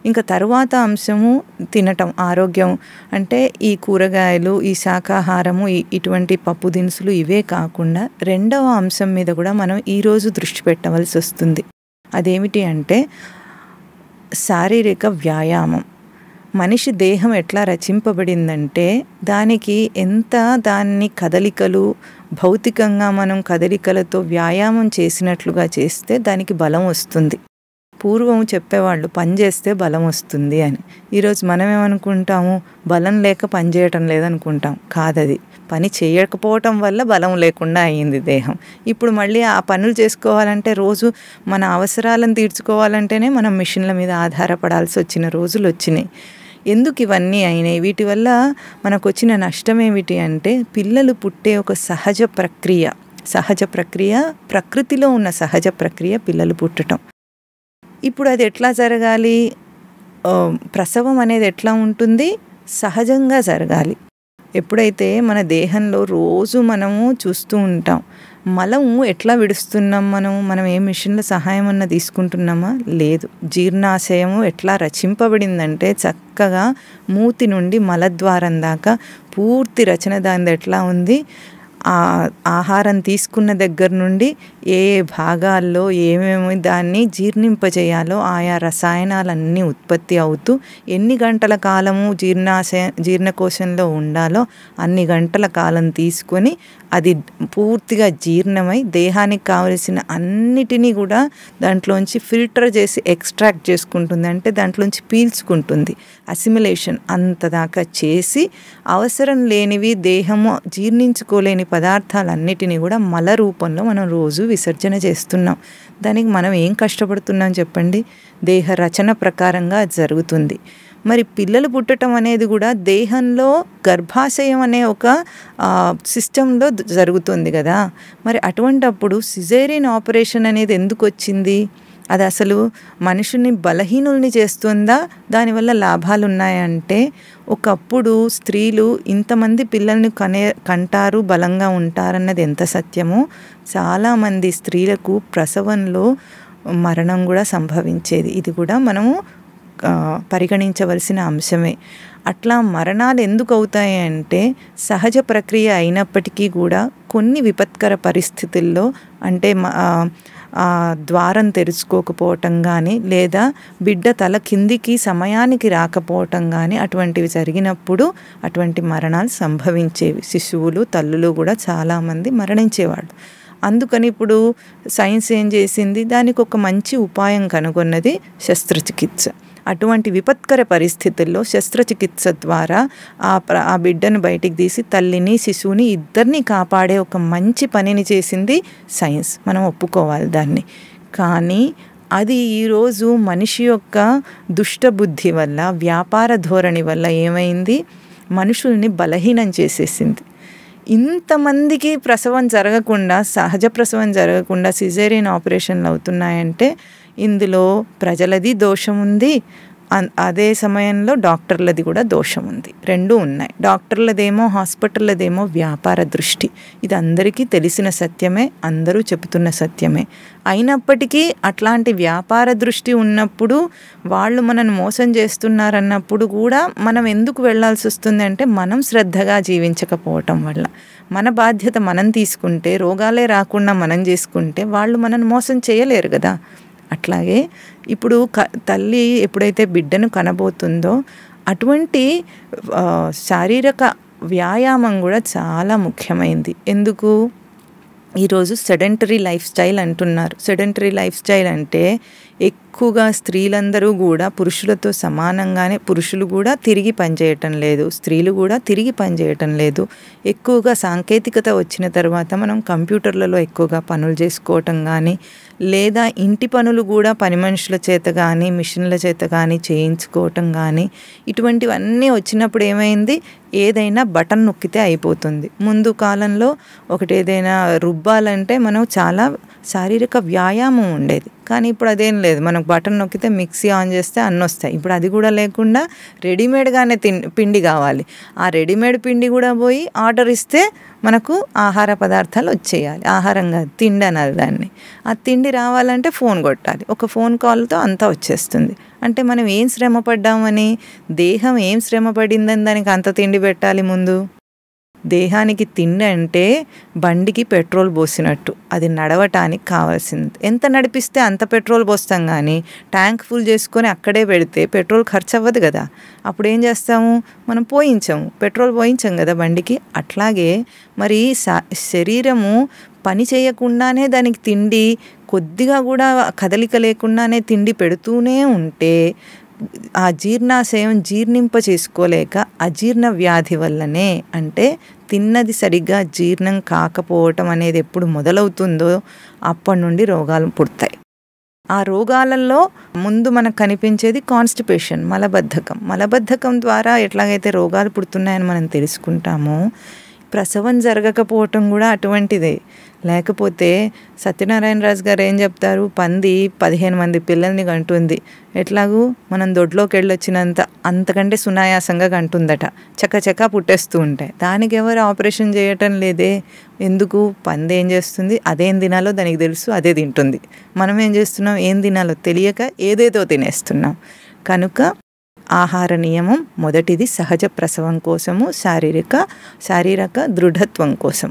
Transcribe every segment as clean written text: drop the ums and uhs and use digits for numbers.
ఇంకా తరువాత అంశము తినటం, ఆరోగ్యం. అంటే ఈ కూరగాయలు, ఈ శాకాహారము, ఇటువంటి పప్పు దినుసులు ఇవే కాకుండా రెండవ అంశం మీద కూడా మనం ఈరోజు దృష్టి పెట్టవలసి వస్తుంది. అదేమిటి అంటే శారీరక వ్యాయామం. మనిషి దేహం ఎట్లా రచింపబడిందంటే దాన్ని కదలికలు, భౌతికంగా మనం కదలికలతో వ్యాయామం చేసినట్లుగా చేస్తే దానికి బలం వస్తుంది. పూర్వం చెప్పేవాళ్ళు పని చేస్తే బలం వస్తుంది అని. ఈరోజు మనం ఏమనుకుంటాము, బలం లేక పని చేయటం లేదనుకుంటాం. కాదది పని చేయకపోవటం వల్ల బలం లేకుండా అయ్యింది దేహం. ఇప్పుడు మళ్ళీ ఆ పనులు చేసుకోవాలంటే రోజు మన అవసరాలను తీర్చుకోవాలంటేనే మనం మిషన్ల మీద ఆధారపడాల్సి వచ్చిన రోజులు వచ్చినాయి. ఎందుకు ఇవన్నీ అయినాయి? వీటి వల్ల మనకు వచ్చిన నష్టం ఏమిటి అంటే పిల్లలు పుట్టే ఒక సహజ ప్రక్రియ, ప్రకృతిలో ఉన్న సహజ ప్రక్రియ పిల్లలు పుట్టడం. ఇప్పుడు అది ఎట్లా జరగాలి? ప్రసవం అనేది ఎట్లా ఉంటుంది? సహజంగా జరగాలి. ఎప్పుడైతే మన దేహంలో రోజు మనము చూస్తూ ఉంటాం, మలము ఎట్లా విడుస్తున్నాం, మనం ఏ మిషన్ల సహాయం అన్న తీసుకుంటున్నామా? లేదు. జీర్ణాశయము ఎట్లా రచింపబడిందంటే చక్కగా మూతి నుండి మలద్వారం దాకా పూర్తి రచన దానిది ఎట్లా ఉంది. ఆహారం తీసుకున్న దగ్గర నుండి ఏ భాగాల్లో ఏమేమి దాన్ని జీర్ణింపజేయాలో ఆయా రసాయనాలన్నీ ఉత్పత్తి అవుతూ ఎన్ని గంటల కాలము జీర్ణకోశంలో ఉండాలో అన్ని గంటల కాలం తీసుకొని అది పూర్తిగా జీర్ణమై దేహానికి కావలసిన అన్నిటినీ కూడా దాంట్లోంచి ఫిల్టర్ చేసి ఎక్స్ట్రాక్ట్ చేసుకుంటుంది. అంటే దాంట్లోంచి పీల్చుకుంటుంది. అసిమిలేషన్ అంతదాకా చేసి అవసరం లేనివి, దేహము జీర్ణించుకోలేని పదార్థాలన్నిటినీ కూడా మల రూపంలో మనం రోజు విసర్జన చేస్తున్నాం. దానికి మనం ఏం కష్టపడుతున్నాం చెప్పండి? దేహ రచన ప్రకారంగా అది జరుగుతుంది. మరి పిల్లలు పుట్టడం అనేది కూడా దేహంలో గర్భాశయం అనే ఒక సిస్టంలో జరుగుతుంది కదా. మరి అటువంటప్పుడు సిజేరియన్ ఆపరేషన్ అనేది ఎందుకు వచ్చింది? అది అసలు మనుషుని బలహీనుల్ని చేస్తుందా? దానివల్ల లాభాలు ఉన్నాయంటే, ఒకప్పుడు స్త్రీలు ఇంతమంది పిల్లల్ని కంటారు, బలంగా ఉంటారన్నది ఎంత సత్యమో, చాలామంది స్త్రీలకు ప్రసవంలో మరణం కూడా సంభవించేది. ఇది కూడా మనము పరిగణించవలసిన అంశమే. అట్లా మరణాలు ఎందుకు అవుతాయి అంటే సహజ ప్రక్రియ అయినప్పటికీ కూడా కొన్ని విపత్కర పరిస్థితుల్లో, అంటే ద్వారం తెరుచుకోకపోవటం కానీ, లేదా బిడ్డ తల కిందికి సమయానికి రాకపోవటం కానీ, అటువంటివి జరిగినప్పుడు అటువంటి మరణాలు సంభవించేవి. శిశువులు, తల్లులు కూడా చాలామంది మరణించేవాళ్ళు. అందుకని ఇప్పుడు సైన్స్ ఏం చేసింది? దానికి ఒక మంచి ఉపాయం కనుగొన్నది శస్త్రచికిత్స. అటువంటి విపత్కర పరిస్థితుల్లో శస్త్రచికిత్స ద్వారా ఆ బిడ్డను బయటికి తీసి తల్లిని, శిశువుని ఇద్దరిని కాపాడే ఒక మంచి పనిని చేసింది సైన్స్. మనం ఒప్పుకోవాలి దాన్ని. కానీ అది ఈరోజు మనిషి యొక్క దుష్టబుద్ధి వల్ల, వ్యాపార ధోరణి వల్ల ఏమైంది? మనుషుల్ని బలహీనం చేసేసింది. ఇంతమందికి ప్రసవం జరగకుండా, సహజ ప్రసవం జరగకుండా సిజేరియన్ ఆపరేషన్లు అవుతున్నాయంటే ఇందులో ప్రజలది దోషం ఉంది, అదే సమయంలో డాక్టర్లది కూడా దోషం ఉంది. రెండూ ఉన్నాయి. డాక్టర్లదేమో, హాస్పిటల్లదేమో వ్యాపార దృష్టి. ఇది అందరికీ తెలిసిన సత్యమే, అందరూ చెబుతున్న సత్యమే. అయినప్పటికీ అట్లాంటి వ్యాపార దృష్టి ఉన్నప్పుడు, వాళ్ళు మనల్ని మోసం చేస్తున్నారన్నప్పుడు కూడా మనం ఎందుకు వెళ్లాల్సి వస్తుంది అంటే మనం శ్రద్ధగా జీవించకపోవటం వల్ల. మన బాధ్యత మనం తీసుకుంటే, రోగాలే రాకుండా మనం చేసుకుంటే వాళ్ళు మనల్ని మోసం చేయలేరు కదా. అట్లాగే ఇప్పుడు తల్లి ఎప్పుడైతే బిడ్డను కనబోతుందో అటువంటి శారీరక వ్యాయామం కూడా చాలా ముఖ్యమైనది. ఎందుకు? ఈరోజు సెడెంటరీ లైఫ్ స్టైల్ అంటున్నారు. సెడెంటరీ లైఫ్ స్టైల్ అంటే ఎక్కువగా స్త్రీలందరూ కూడా పురుషులతో సమానంగానే, పురుషులు కూడా తిరిగి పనిచేయటం లేదు, స్త్రీలు కూడా తిరిగి పనిచేయటం లేదు. ఎక్కువగా సాంకేతికత వచ్చిన తర్వాత మనం కంప్యూటర్లలో ఎక్కువగా పనులు చేసుకోవటం కానీ, లేదా ఇంటి పనులు కూడా పని మనుషుల చేత కానీ, మిషన్ల చేత కానీ చేయించుకోవటం కానీ, ఇటువంటివన్నీ వచ్చినప్పుడు ఏమైంది? ఏదైనా బటన్ నొక్కితే అయిపోతుంది. ముందు కాలంలో ఒకటి ఏదైనా రుబ్బాలంటే మనం చాలా శారీరక వ్యాయామం ఉండేది. కానీ ఇప్పుడు అదేం లేదు. మనకు బటన్ నొక్కితే మిక్సీ ఆన్ చేస్తే అన్నీ వస్తాయి. ఇప్పుడు అది కూడా లేకుండా రెడీమేడ్గానే పిండి కావాలి. ఆ రెడీమేడ్ పిండి కూడా పోయి ఆర్డర్ ఇస్తే మనకు ఆహార పదార్థాలు వచ్చేయాలి. ఆహారం కాదు, తిండి అనాలి దాన్ని. ఆ తిండి రావాలంటే ఫోన్ కొట్టాలి. ఒక ఫోన్ కాల్తో అంతా వచ్చేస్తుంది. అంటే మనం ఏం శ్రమ పడ్డామని, దేహం ఏం శ్రమ పడిందని దానికి అంత తిండి పెట్టాలి ముందు. దేహానికి తిండి అంటే బండికి పెట్రోల్ పోసినట్టు, అది నడవటానికి కావాల్సింది. ఎంత నడిపిస్తే అంత పెట్రోల్ పోస్తాం, కానీ ట్యాంక్ ఫుల్ చేసుకొని అక్కడే పెడితే పెట్రోల్ ఖర్చు అవ్వదు కదా. అప్పుడు ఏం చేస్తాము, మనం పోయించాము, పెట్రోల్ పోయించాం కదా బండికి. అట్లాగే మరి శరీరము పని చేయకుండానే దానికి తిండి, కొద్దిగా కూడా కదలిక లేకుండానే తిండి పెడుతూనే ఉంటే ఆ జీర్ణాశయం జీర్ణింప చేసుకోలేక అజీర్ణ వ్యాధి వల్లనే, అంటే తిన్నది సరిగ్గా జీర్ణం కాకపోవటం అనేది ఎప్పుడు మొదలవుతుందో అప్పటి నుండి రోగాలు పుడతాయి. ఆ రోగాలలో ముందు మనకు కనిపించేది కాన్స్టిపేషన్, మలబద్ధకం. మలబద్ధకం ద్వారా ఎట్లాగైతే రోగాలు పుడుతున్నాయని మనం తెలుసుకుంటామో, ప్రసవం జరగకపోవటం కూడా అటువంటిదే. లేకపోతే సత్యనారాయణరాజు గారు ఏం చెప్తారు, పంది 15 మంది పిల్లల్ని కంటుంది, ఎట్లాగూ మనం దొడ్లోకి వెళ్ళొచ్చినంత అంతకంటే సునాయాసంగా కంటుందట, చకచకా పుట్టేస్తూ ఉంటాయి. దానికి ఎవరు ఆపరేషన్ చేయటం లేదే. ఎందుకు? పంది ఏం చేస్తుంది, అదేం తినాలో దానికి తెలుసు, అదే తింటుంది. మనం ఏం చేస్తున్నాం, ఏం తినాలో తెలియక ఏదేదో తినేస్తున్నాం. కనుక ఆహార నియమం మొదటిది సహజ ప్రసవం కోసము, శారీరక దృఢత్వం కోసం.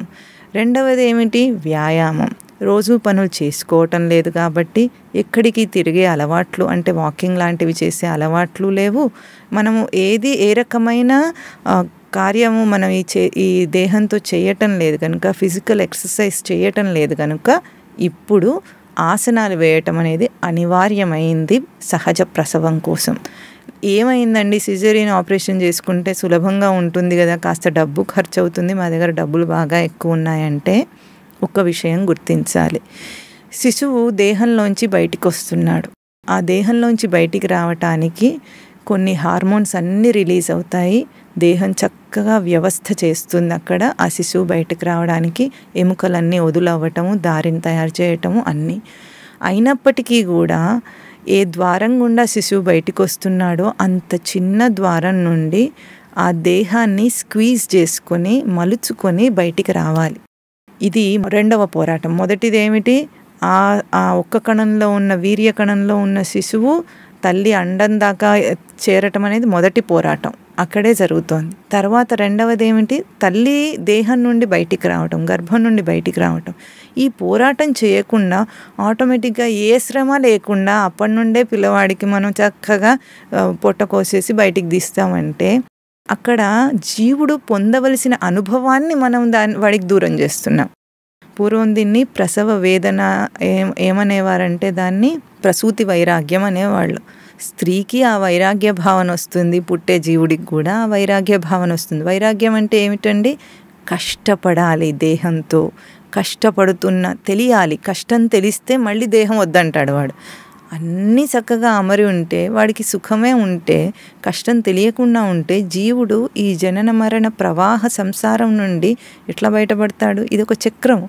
రెండవది ఏమిటి, వ్యాయామం. రోజు పనులు చేసుకోవటం లేదు కాబట్టి ఎక్కడికి తిరిగే అలవాట్లు, అంటే వాకింగ్ లాంటివి చేసే అలవాట్లు లేవు. మనము ఏ రకమైన కార్యము మనం ఈ దేహంతో చేయటం లేదు కనుక, ఫిజికల్ ఎక్సర్సైజ్ చేయటం లేదు కనుక ఇప్పుడు ఆసనాలు వేయటం అనేది అనివార్యమైంది సహజ ప్రసవం కోసం. ఏమైందండి, సిజేరియన్ ఆపరేషన్ చేసుకుంటే సులభంగా ఉంటుంది కదా, కాస్త డబ్బు ఖర్చు అవుతుంది, మా దగ్గర డబ్బులు బాగా ఎక్కువ ఉన్నాయంటే ఒక విషయం గుర్తించాలి. శిశువు దేహంలోంచి బయటికి వస్తున్నాడు. ఆ దేహంలోంచి బయటికి రావటానికి కొన్ని హార్మోన్స్ అన్నీ రిలీజ్ అవుతాయి. దేహం చక్కగా వ్యవస్థ చేస్తుంది అక్కడ ఆ శిశువు బయటకు రావడానికి. ఎముకలన్నీ వదులవ్వటము, దారిని తయారు చేయటము అన్నీ. అయినప్పటికీ కూడా ఏ ద్వారం గుండా శిశువు బయటికి వస్తున్నాడో అంత చిన్న ద్వారం నుండి ఆ దేహాన్ని స్క్వీజ్ చేసుకొని మలుచుకొని బయటికి రావాలి. ఇది రెండవ పోరాటం. మొదటిది ఏమిటి, ఆ ఒక్క కణంలో ఉన్న వీర్య కణంలో ఉన్న శిశువు తల్లి అండం దాకా చేరటం అనేది మొదటి పోరాటం, అక్కడే జరుగుతోంది. తర్వాత రెండవది ఏమిటి, తల్లి దేహం నుండి బయటికి రావటం, గర్భం నుండి బయటికి రావటం. ఈ పోరాటం చేయకుండా ఆటోమేటిక్గా ఏ శ్రమ లేకుండా అప్పటి నుండే పిల్లవాడికి మనం చక్కగా పొట్ట కోసేసి బయటికి తీస్తామంటే అక్కడ జీవుడు పొందవలసిన అనుభవాన్ని మనం వాడికి దూరం చేస్తున్నాం. పూర్వం దీన్ని ప్రసవ వేదన ఏమనేవారంటే దాన్ని ప్రసూతి వైరాగ్యం అనేవాళ్ళు. స్త్రీకి ఆ వైరాగ్య భావన వస్తుంది, పుట్టే జీవుడికి కూడా ఆ వైరాగ్య భావన వస్తుంది. వైరాగ్యం అంటే ఏమిటండి, కష్టపడాలి, దేహంతో తెలియాలి. కష్టం తెలిస్తే మళ్ళీ దేహం వద్దంటాడు వాడు. అన్నీ చక్కగా అమరి ఉంటే వాడికి సుఖమే ఉంటే, కష్టం తెలియకుండా ఉంటే జీవుడు ఈ జనన మరణ ప్రవాహ సంసారం నుండి ఎట్లా బయటపడతాడు? ఇది ఒక చక్రం.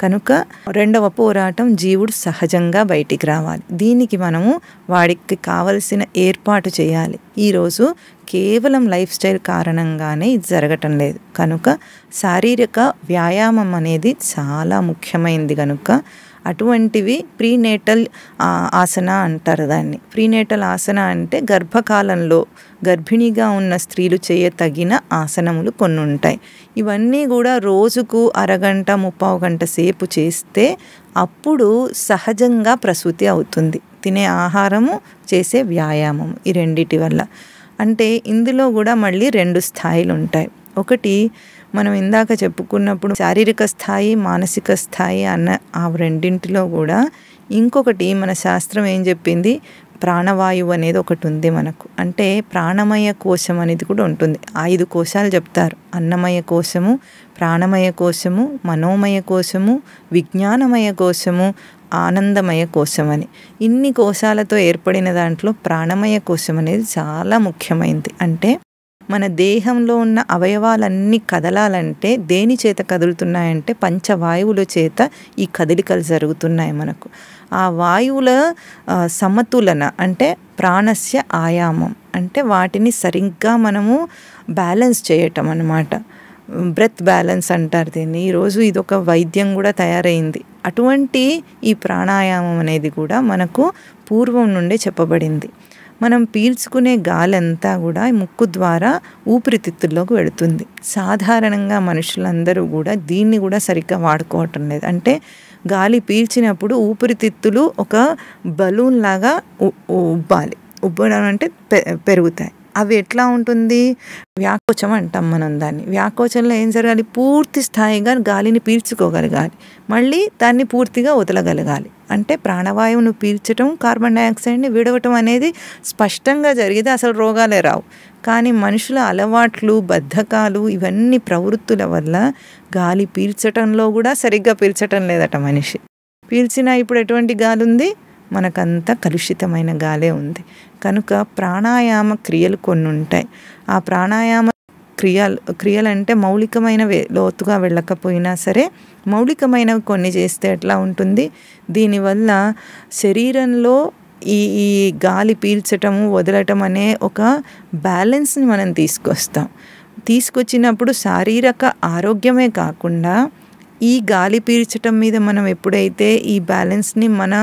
కనుక రెండవ పోరాటం జీవుడు సహజంగా బయటికి రావాలి. దీనికి మనము వాడికి కావలసిన ఏర్పాటు చేయాలి. ఈరోజు కేవలం లైఫ్ స్టైల్ కారణంగానే ఇది జరగటం లేదు. కనుక శారీరక వ్యాయామం అనేది చాలా ముఖ్యమైనది. కనుక అటువంటివి ప్రీనేటల్ ఆసన అంటారు దాన్ని. ప్రీనేటల్ ఆసన అంటే గర్భకాలంలో గర్భిణిగా ఉన్న స్త్రీలు చేయతగిన ఆసనములు కొన్ని ఉంటాయి. ఇవన్నీ కూడా రోజుకు అరగంట 30 గంట సేపు చేస్తే అప్పుడు సహజంగా ప్రసూతి అవుతుంది. తినే ఆహారము, చేసే వ్యాయామం, ఈ రెండిటి వల్ల. అంటే ఇందులో కూడా మళ్ళీ 2 స్థాయిలు ఉంటాయి. ఒకటి మనం ఇందాక చెప్పుకున్నప్పుడు శారీరక స్థాయి, మానసిక స్థాయి అన్న ఆ రెండింటిలో కూడా ఇంకొకటి మన శాస్త్రం ఏం చెప్పింది, ప్రాణవాయువు అనేది ఒకటి ఉంది మనకు. అంటే ప్రాణమయ కోశం అనేది కూడా ఉంటుంది. 5 కోశాలు చెప్తారు, అన్నమయ కోశము, ప్రాణమయ కోశము, మనోమయ కోశము, విజ్ఞానమయ కోశము, ఆనందమయ కోశం అని. ఇన్ని కోశాలతో ఏర్పడిన దాంట్లో ప్రాణమయ కోశం అనేది చాలా ముఖ్యమైనది. అంటే మన దేహంలో ఉన్న అవయవాలన్నీ కదలాలంటే దేని చేత కదులుతున్నాయంటే పంచవాయువుల చేత ఈ కదలికలు జరుగుతున్నాయి మనకు. ఆ వాయువుల సమతులన అంటే ప్రాణస్య ఆయామం అంటే వాటిని సరిగ్గా మనము బ్యాలెన్స్ చేయటం అన్నమాట. బ్రెత్ బ్యాలెన్స్ అంటారు దీన్ని. ఈరోజు ఇదొక వైద్యం కూడా తయారైంది. అటువంటి ఈ ప్రాణాయామం అనేది కూడా మనకు పూర్వం నుండే చెప్పబడింది. మనం పీల్చుకునే గాలి అంతా కూడా ముక్కు ద్వారా ఊపిరితిత్తుల్లోకి వెళుతుంది. సాధారణంగా మనుషులందరూ కూడా దీన్ని కూడా సరిగ్గా వాడుకోవటం లేదు. అంటే గాలి పీల్చినప్పుడు ఊపిరితిత్తులు ఒక బలూన్ లాగా ఉబ్బాలి. ఉబ్బడం అంటే పెరుగుతాయి. అవి ఎట్లా ఉంటుంది, వ్యాకోచం అంటాం మనం దాన్ని. వ్యాకోచంలో ఏం జరగాలి, పూర్తి స్థాయిగా గాలిని పీల్చుకోగలగాలి, మళ్ళీ దాన్ని పూర్తిగా వదలగలగాలి. అంటే ప్రాణవాయువును పీల్చడం, కార్బన్ డైఆక్సైడ్ని విడవటం అనేది స్పష్టంగా జరిగితే అసలు రోగాలే రావు. కానీ మనుషుల అలవాట్లు, బద్ధకాలు, ఇవన్నీ ప్రవృత్తుల వల్ల గాలి పీల్చటంలో కూడా సరిగ్గా పీల్చటం లేదట మనిషి. పీల్చినా ఇప్పుడు ఎటువంటి గాలి ఉంది, మనకంతా కలుషితమైన గాలే ఉంది. కనుక ప్రాణాయామ క్రియలు కొన్ని ఉంటాయి. ఆ ప్రాణాయామ క్రియలు అంటే మౌలికమైనవే, లోతుగా వెళ్ళకపోయినా సరే మౌలికమైనవి కొన్ని చేస్తే ఎట్లా ఉంటుంది, దీనివల్ల శరీరంలో ఈ గాలి పీల్చటము వదలటం అనే ఒక బ్యాలెన్స్ని మనం తీసుకొచ్చినప్పుడు శారీరక ఆరోగ్యమే కాకుండా ఈ గాలి పీల్చటం మీద మనం ఎప్పుడైతే ఈ బ్యాలెన్స్ని మన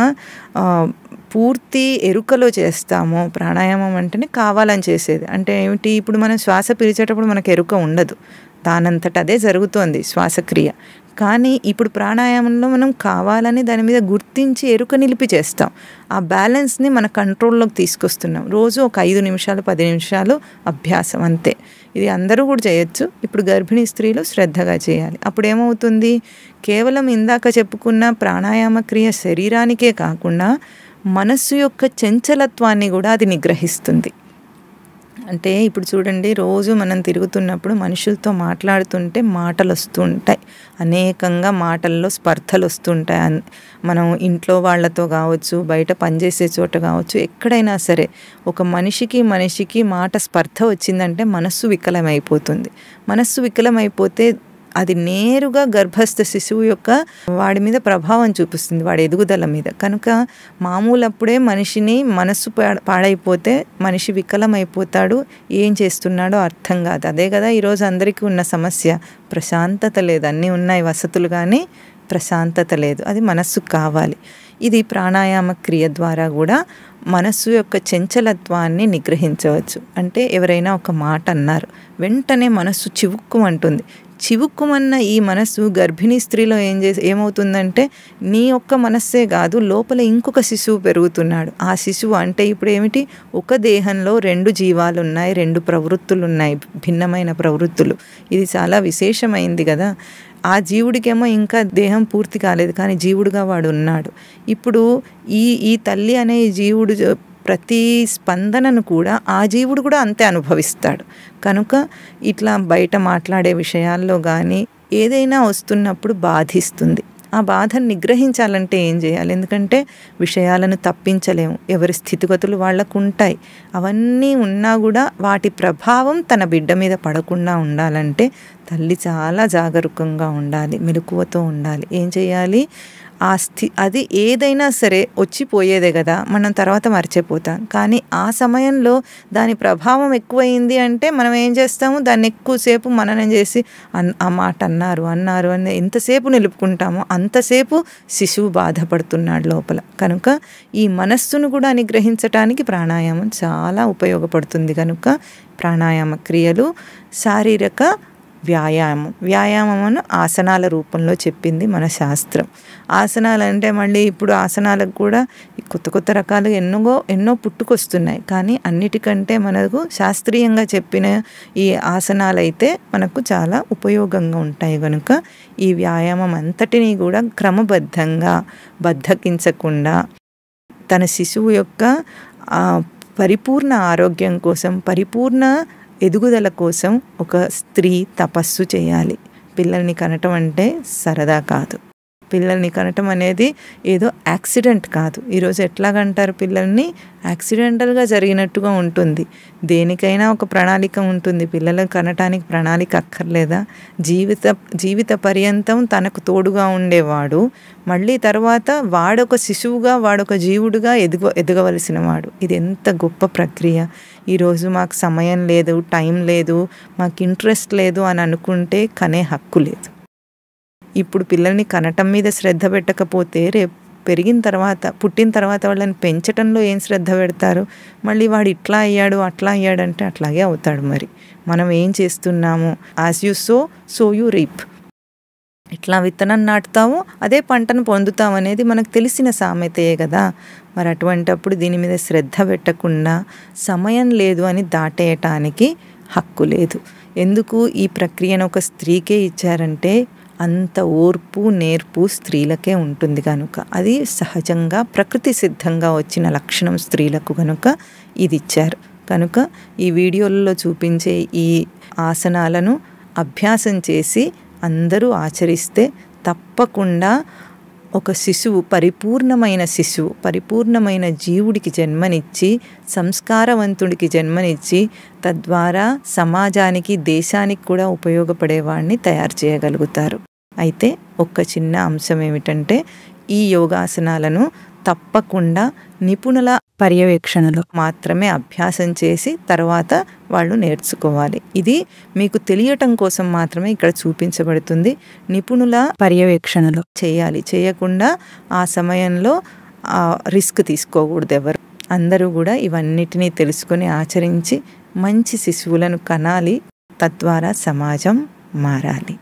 పూర్తి ఎరుకలో చేస్తామో, ప్రాణాయామం అంటేనే కావాలని చేసేది. అంటే ఏమిటి, ఇప్పుడు మనం శ్వాస పీల్చేటప్పుడు మనకు ఎరుక ఉండదు, దానంతట అదే జరుగుతోంది శ్వాసక్రియ. కానీ ఇప్పుడు ప్రాణాయామంలో మనం కావాలని దాని మీద గుర్తించి ఎరుక నిలిపి చేస్తాం. ఆ బ్యాలెన్స్ని మన కంట్రోల్లోకి తీసుకొస్తున్నాం. రోజు ఒక 5 నిమిషాలు 10 నిమిషాలు అభ్యాసం అంతే. ఇది అందరూ కూడా చేయొచ్చు. ఇప్పుడు గర్భిణీ స్త్రీలు శ్రద్ధగా చేయాలి. అప్పుడు ఏమవుతుంది, కేవలం ఇందాక చెప్పుకున్న ప్రాణాయామ క్రియ శరీరానికే కాకుండా మనస్సు యొక్క చంచలత్వాన్ని కూడా అది నిగ్రహిస్తుంది. అంటే ఇప్పుడు చూడండి, రోజు మనం తిరుగుతున్నప్పుడు మనుషులతో మాట్లాడుతుంటే మాటలు వస్తూ ఉంటాయి, అనేకంగా మాటల్లో స్పర్ధలు వస్తుంటాయి. మనం ఇంట్లో వాళ్ళతో కావచ్చు, బయట పనిచేసే చోట కావచ్చు, ఎక్కడైనా సరే ఒక మనిషికి మాట స్పర్ధ వచ్చిందంటే మనస్సు వికలమైపోతుంది. మనస్సు వికలమైపోతే అది నేరుగా గర్భస్థ శిశువు యొక్క వాడి మీద ప్రభావం చూపిస్తుంది, వాడి ఎదుగుదల మీద. కనుక మామూలప్పుడే మనస్సు పాడైపోతే మనిషి వికలమైపోతాడు, ఏం చేస్తున్నాడో అర్థం కాదు. అదే కదా ఈరోజు అందరికీ ఉన్న సమస్య, ప్రశాంతత లేదు. అన్నీ ఉన్నాయి వసతులు, కానీ ప్రశాంతత లేదు. అది మనస్సుకు కావాలి. ఇది ప్రాణాయామ క్రియ ద్వారా కూడా మనస్సు యొక్క చంచలత్వాన్ని నిగ్రహించవచ్చు. అంటే ఎవరైనా ఒక మాట అన్నారు, వెంటనే మనస్సు చివుక్కుమంటుంది. చివుక్కుమన్న ఈ మనస్సు గర్భిణీ స్త్రీలో ఏమవుతుందంటే నీ ఒక్క మనస్సే కాదు, లోపల ఇంకొక శిశువు పెరుగుతున్నాడు. ఆ శిశువు అంటే ఇప్పుడు ఏమిటి, ఒక దేహంలో 2 జీవాలు ఉన్నాయి, 2 ప్రవృత్తులు ఉన్నాయి, భిన్నమైన ప్రవృత్తులు. ఇది చాలా విశేషమైంది కదా. ఆ జీవుడికేమో ఇంకా దేహం పూర్తి కాలేదు, కానీ జీవుడుగా వాడు ఉన్నాడు. ఇప్పుడు ఈ తల్లి అనే జీవుడు ప్రతి స్పందనను కూడా ఆ జీవుడు కూడా అంతే అనుభవిస్తాడు. కనుక ఇట్లా బయట మాట్లాడే విషయాల్లో కానీ ఏదైనా వస్తున్నప్పుడు బాధిస్తుంది. ఆ బాధను నిగ్రహించాలంటే ఏం చేయాలి, ఎందుకంటే విషయాలను తప్పించలేము, ఎవరి స్థితిగతులు వాళ్ళకు ఉంటాయి. అవన్నీ ఉన్నా కూడా వాటి ప్రభావం తన బిడ్డ మీద పడకుండా ఉండాలంటే తల్లి చాలా జాగరూకంగా ఉండాలి, మెలకువతో ఉండాలి. ఏం చేయాలి, అది ఏదైనా సరే వచ్చిపోయేదే కదా, మనం తర్వాత మర్చిపోతాం. కానీ ఆ సమయంలో దాని ప్రభావం ఎక్కువైంది అంటే మనం ఏం చేస్తాము, దాన్ని ఎక్కువసేపు మననం చేసి ఆ మాట అన్నారు అని ఎంతసేపు నిలుపుకుంటామో అంతసేపు శిశువు బాధపడుతున్నాడు లోపల. కనుక ఈ మనస్సును కూడా నిగ్రహించటానికి ప్రాణాయామం చాలా ఉపయోగపడుతుంది. కనుక ప్రాణాయామ క్రియలు శారీరక వ్యాయామమును ఆసనాల రూపంలో చెప్పింది మన శాస్త్రం. ఆసనాలు అంటే మళ్ళీ ఇప్పుడు ఆసనాలకు కూడా కొత్త రకాలు ఎన్నో పుట్టుకొస్తున్నాయి. కానీ అన్నిటికంటే మనకు శాస్త్రీయంగా చెప్పిన ఈ ఆసనాలు అయితే మనకు చాలా ఉపయోగంగా ఉంటాయి. కనుక ఈ వ్యాయామం అంతటినీ కూడా క్రమబద్ధంగా బద్ధకించకుండా తన శిశువు యొక్క పరిపూర్ణ ఆరోగ్యం కోసం, పరిపూర్ణ ఎదుగుదల కోసం ఒక స్త్రీ తపస్సు చేయాలి. పిల్లల్ని కనటం అంటే సరదా కాదు. పిల్లల్ని కనటం అనేది ఏదో యాక్సిడెంట్ కాదు. ఈరోజు ఎట్లాగంటారు పిల్లల్ని? యాక్సిడెంటల్‌గా జరిగినట్టుగా ఉంటుంది. దేనికైనా ఒక ప్రణాళిక ఉంటుంది. పిల్లలను కనటానికి ప్రణాళిక అక్కర్లేదా? జీవిత పర్యంతం తనకు తోడుగా ఉండేవాడు. మళ్ళీ తర్వాత వాడొక శిశువుగా, వాడొక జీవుడుగా ఎదగవలసిన వాడు. ఇది ఎంత గొప్ప ప్రక్రియ. ఈరోజు మాకు సమయం లేదు, టైం లేదు, మాకు ఇంట్రెస్ట్ లేదు అని అనుకుంటే కనే హక్కు లేదు. ఇప్పుడు పిల్లల్ని కనటం మీద శ్రద్ధ పెట్టకపోతే రేపు పుట్టిన తర్వాత వాళ్ళని పెంచటంలో ఏం శ్రద్ధ పెడతారు? మళ్ళీ వాడు ఇట్లా అయ్యాడు, అట్లా అయ్యాడంటే అట్లాగే అవుతాడు మరి. మనం ఏం చేస్తున్నాము? As you so you reap. ఎట్లా విత్తనం నాటుతావో అదే పంటను పొందుతాం అనేది మనకు తెలిసిన సామెతయే కదా. మరి అటువంటప్పుడు దీని మీద శ్రద్ధ పెట్టకుండా సమయం లేదు అని దాటేయటానికి హక్కు లేదు. ఎందుకు ఈ ప్రక్రియను ఒక స్త్రీకే ఇచ్చారంటే అంత ఓర్పు నేర్పు స్త్రీలకే ఉంటుంది కనుక, అది సహజంగా ప్రకృతి సిద్ధంగా వచ్చిన లక్షణం స్త్రీలకు కనుక ఇది ఇచ్చారు. కనుక ఈ వీడియోలలో చూపించే ఈ ఆసనాలను అభ్యాసం చేసి అందరూ ఆచరిస్తే తప్పకుండా ఒక పరిపూర్ణమైన జీవుడికి జన్మనిచ్చి, సంస్కారవంతుడికి జన్మనిచ్చి, తద్వారా సమాజానికి దేశానికి కూడా ఉపయోగపడేవాడిని తయారు చేయగలుగుతారు. అయితే ఒక్క చిన్న అంశం ఏమిటంటే ఈ యోగాసనాలను తప్పకుండా నిపుణుల పర్యవేక్షణలో మాత్రమే అభ్యాసం చేసి తర్వాత వాళ్ళు నేర్చుకోవాలి. ఇది మీకు తెలియటం కోసం మాత్రమే ఇక్కడ చూపించబడుతుంది. నిపుణుల పర్యవేక్షణలో చేయాలి. చేయకుండా ఆ సమయంలో రిస్క్ తీసుకోకూడదు ఎవరు. అందరూ కూడా ఇవన్నిటినీ తెలుసుకొని ఆచరించి మంచి శిశువులను కనాలి. తద్వారా సమాజం మారాలి.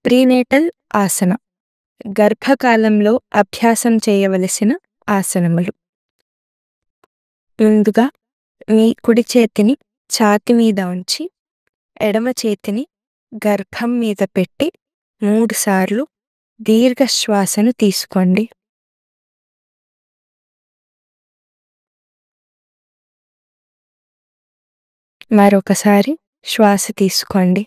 ప్రీనేటల్ ఆసన, గర్భకాలంలో అభ్యాసం చేయవలసిన ఆసనములు. ముందుగా మీ కుడి చేతిని ఛాతీ మీద ఉంచి ఎడమ చేతిని గర్భం మీద పెట్టి 3 సార్లు దీర్ఘ శ్వాసను తీసుకోండి. మరొకసారి శ్వాస తీసుకోండి.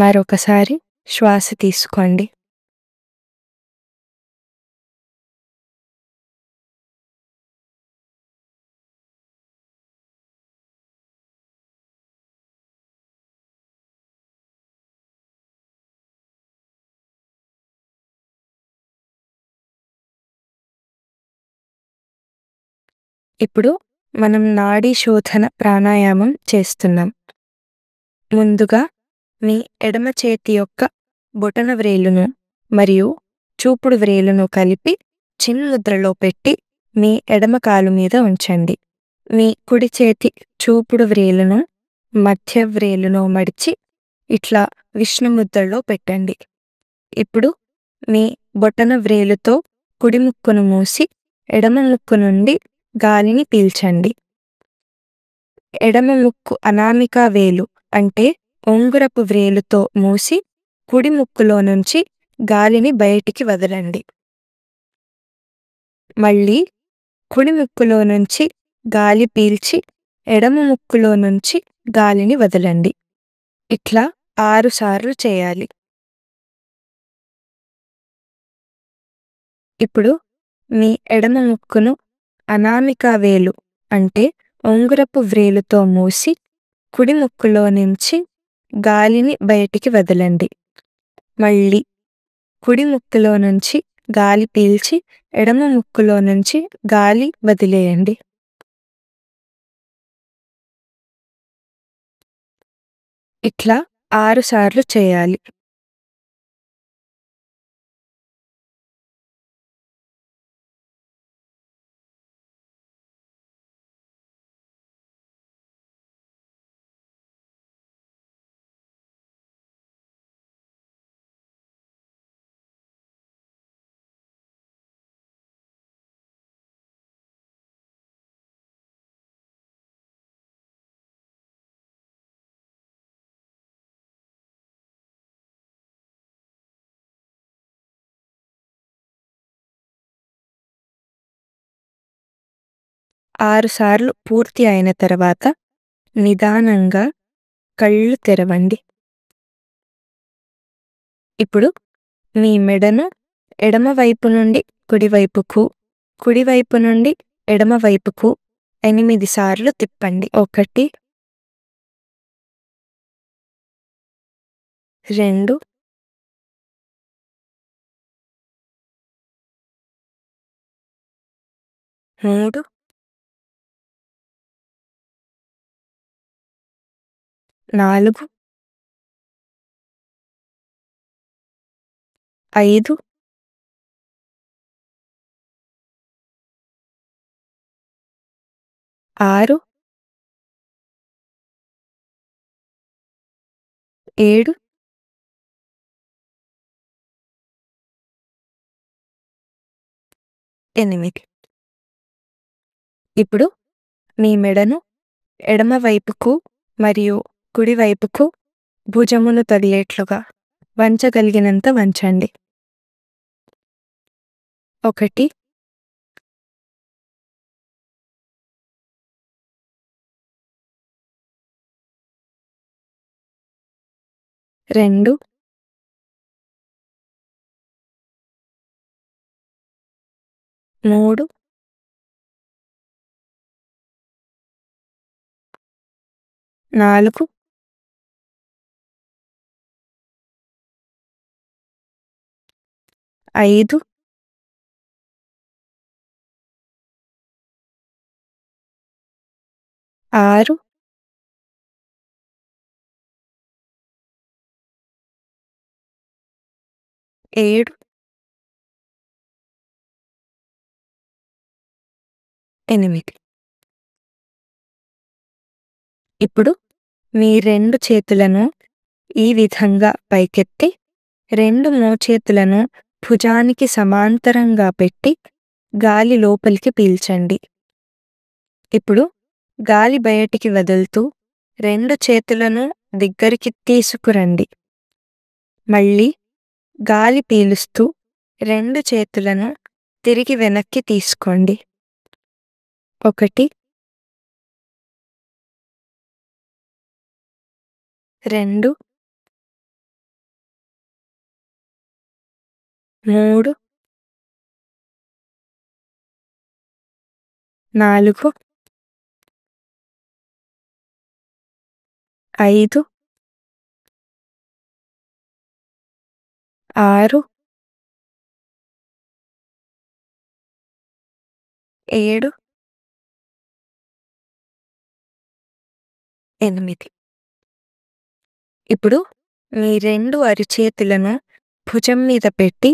మరొకసారి శ్వాస తీసుకోండి. ఇప్పుడు మనం నాడీ శోధన ప్రాణాయామం చేస్తున్నాం. ముందుగా మీ ఎడమ చేతి యొక్క బొటన వ్రేలును మరియు చూపుడు వ్రేలును కలిపి చిన్ముద్రలో పెట్టి మీ ఎడమ కాలు మీద ఉంచండి. మీ కుడి చేతి చూపుడు వ్రేలును మధ్య వ్రేలును మడిచి ఇట్లా విష్ణుముద్రలో పెట్టండి. ఇప్పుడు మీ బొటన వ్రేలుతో కుడి ముక్కును మూసి ఎడమ ముక్కు నుండి గాలిని పీల్చండి. ఎడమ ముక్కు అనామిక వేలు అంటే ఉంగరపు వ్రేలుతో మూసి కుడి ముక్కులో నుంచి గాలిని బయటికి వదలండి. మళ్ళీ కుడి ముక్కులో నుంచి గాలి పీల్చి ఎడమ ముక్కులో నుంచి గాలిని వదలండి. ఇట్లా 6 సార్లు చేయాలి. ఇప్పుడు మీ ఎడమ ముక్కును అనామిక వేలు అంటే ఉంగరపు వ్రేలుతో మూసి కుడి ముక్కులో నుంచి గాలిని బయటికి వదలండి. మళ్ళీ కుడి ముక్కులో నుంచి గాలి పీల్చి ఎడమ ముక్కులో నుంచి గాలి వదిలేయండి. ఇట్లా 6 సార్లు చేయాలి. 6 సార్లు పూర్తి అయిన తర్వాత నిదానంగా కళ్ళు తెరవండి. ఇప్పుడు మీ మెడను ఎడమవైపు నుండి కుడివైపుకు, కుడివైపు నుండి ఎడమవైపుకు 8 సార్లు తిప్పండి. 1 2 3 4 5 6 7 8. ఇప్పుడు మీ మెడను ఎడమవైపుకు మరియు కుడివైపుకు భుజములు తగిలేట్లుగా వంచగలిగినంత వంచండి. 1 2 3 4 5 6 7 8. ఇప్పుడు మీ 2 చేతులను ఈ విధంగా పైకెత్తి 2 మోచేతులను భుజానికి సమాంతరంగా పెట్టి గాలి లోపలికి పీల్చండి. ఇప్పుడు గాలి బయటికి వదులుతూ 2 చేతులను దగ్గరికి తీసుకురండి. మళ్ళీ గాలి పీలుస్తూ 2 చేతులను తిరిగి వెనక్కి తీసుకోండి. 1 2 3 4 5 6 7 8. ఇప్పుడు మీ 2 అరిచేతులను భుజం మీద పెట్టి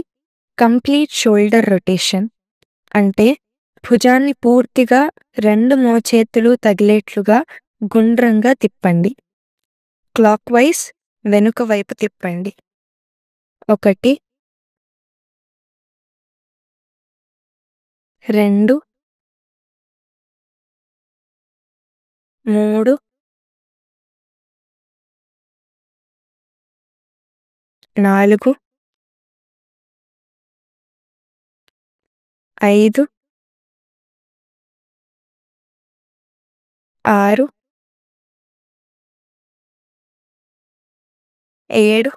కంప్లీట్ షోల్డర్ రొటేషన్ అంటే భుజాన్ని పూర్తిగా 2 మోచేతులు తగిలేట్లుగా గుండ్రంగా తిప్పండి. క్లాక్ వైజ్ వెనుక వైపు తిప్పండి. 1 2 3 4 5 6 7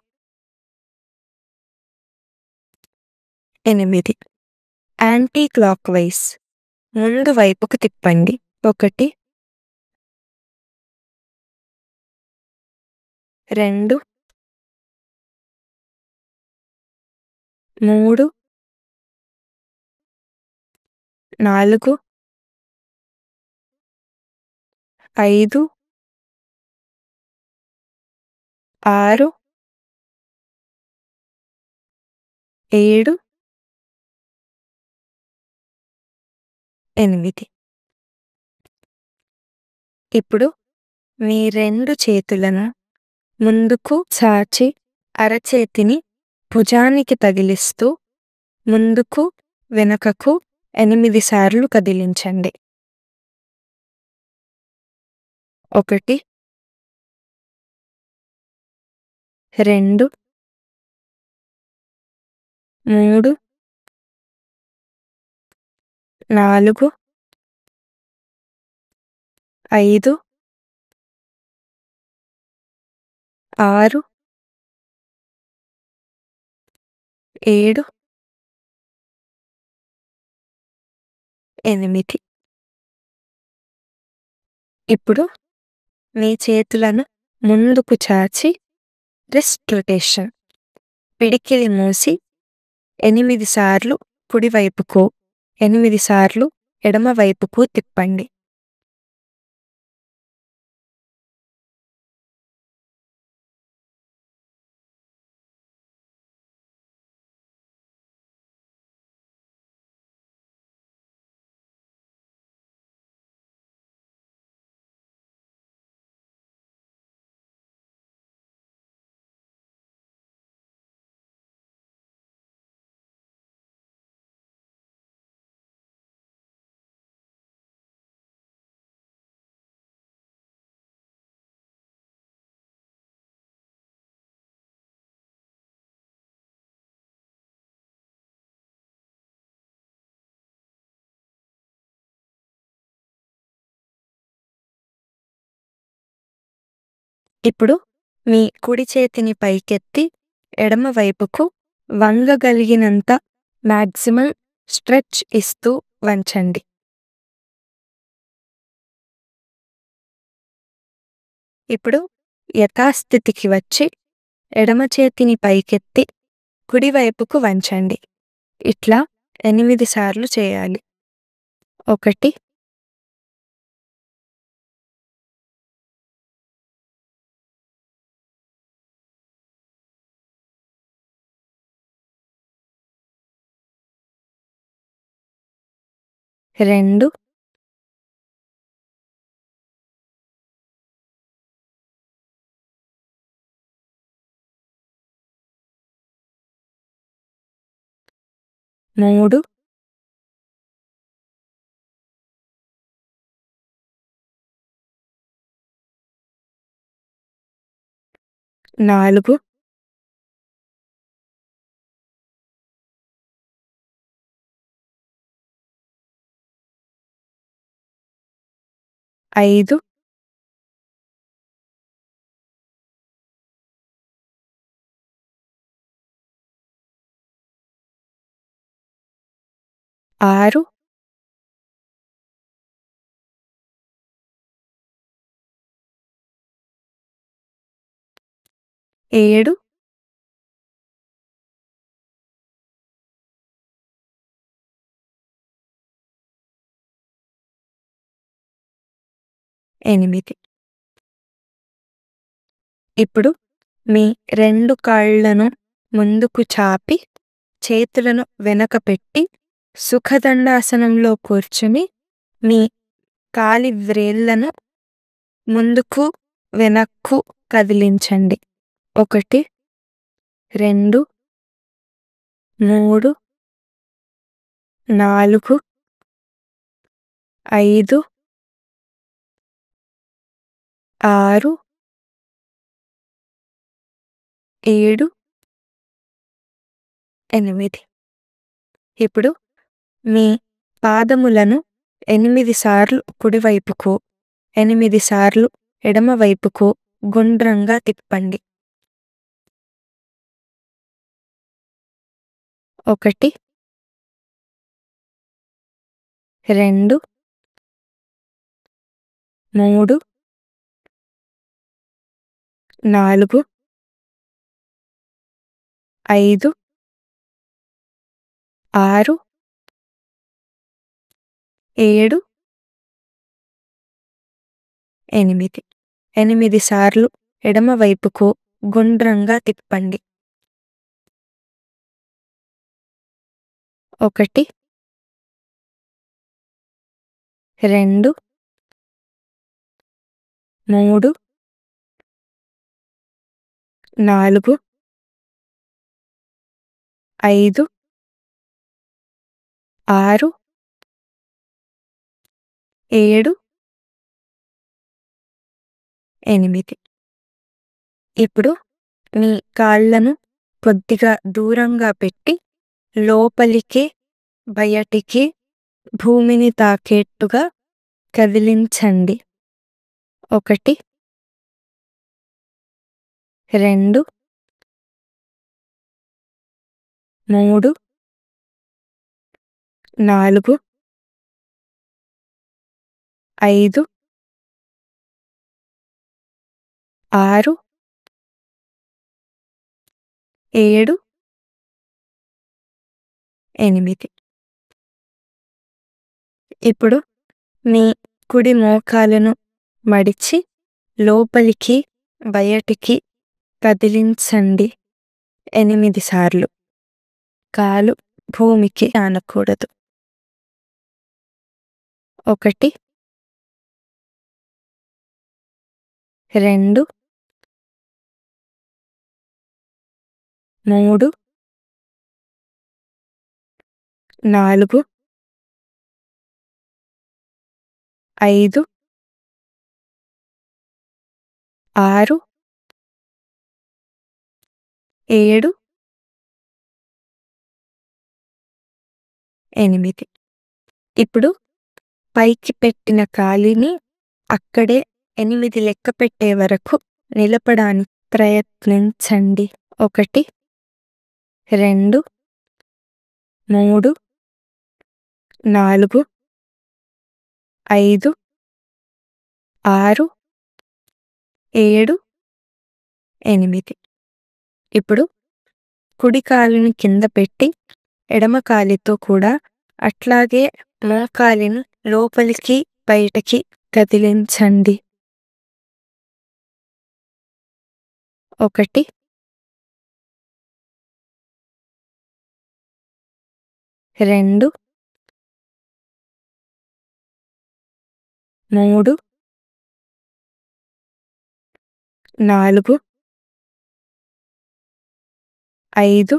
8. యాంటీ క్లాక్ వైజ్ ముందు వైపుకు తిప్పండి. 1 2 3 4 5 6 7 8. ఇప్పుడు మీ 2 చేతులను ముందుకు చాచి అరచేతిని భుజానికి తగిలిస్తూ ముందుకు వెనుకకు 8 సార్లు కదిలించండి. 1 2 3 4 5, 6, 7, 8. ఇప్పుడు మీ చేతులను ముందుకు చాచి రిస్ట్ రొటేషన్. పిడికిలి మూసి 8 సార్లు కుడివైపుకు, 8 సార్లు ఎడమవైపుకు తిప్పండి. ఇప్పుడు మీ కుడి చేతిని పైకెత్తి ఎడమ వైపుకు వంగగలిగినంత మాక్సిమం స్ట్రెచ్ ఇస్తూ వంచండి. ఇప్పుడు యథాస్థితికి వచ్చి ఎడమ చేతిని పైకెత్తి కుడివైపుకు వంచండి. ఇట్లా 8 సార్లు చేయాలి. 1, 2, 3, 4, 5, 6, 7, 8. ఇప్పుడు మీ 2 కాళ్ళను ముందుకు చాపి చేతులను వెనక పెట్టి సుఖదండాసనంలో కూర్చుని మీ కాలి వ్రేళ్లను ముందుకు వెనక్కు కదిలించండి. 1, 2, 3, 4, 5, 6, 7, 8. ఇప్పుడు మీ పాదములను 8 సార్లు కుడివైపుకు, 8 సార్లు ఎడమవైపుకు గుండ్రంగా తిప్పండి. 1, 2, 3, 4, 5, 6, 7, 8. 8 సార్లు ఎడమవైపుకు గుండ్రంగా తిప్పండి. 1, 2, 3, 4, 5, 6, 7, 8. ఇప్పుడు మీ కాళ్ళను కొద్దిగా దూరంగా పెట్టి లోపలికి, బయటికి భూమిని తాకేట్టుగా కదిలించండి. 1 2 3 4 5 6 7 8. ఇప్పుడు మీ కుడి మోకాలును మడిచి లోపలికి బయటికి కదిలించండి 8 సార్లు. కాలు భూమికి ఆనకూడదు. 1 2 3 4 5 6 7 8. ఇప్పుడు పైకి పెట్టిన కాలిని అక్కడే 8 లెక్క పెట్టే వరకు నిలపడానికి ప్రయత్నించండి. 1 2 3 4 5 6 7 8. ఇప్పుడు కుడి కాలుని కింద పెట్టి ఎడమ కాలితో కూడా అట్లాగే మోకాలిని లోపలికి బయటకి కదిలించండి. 1 2 3 4 5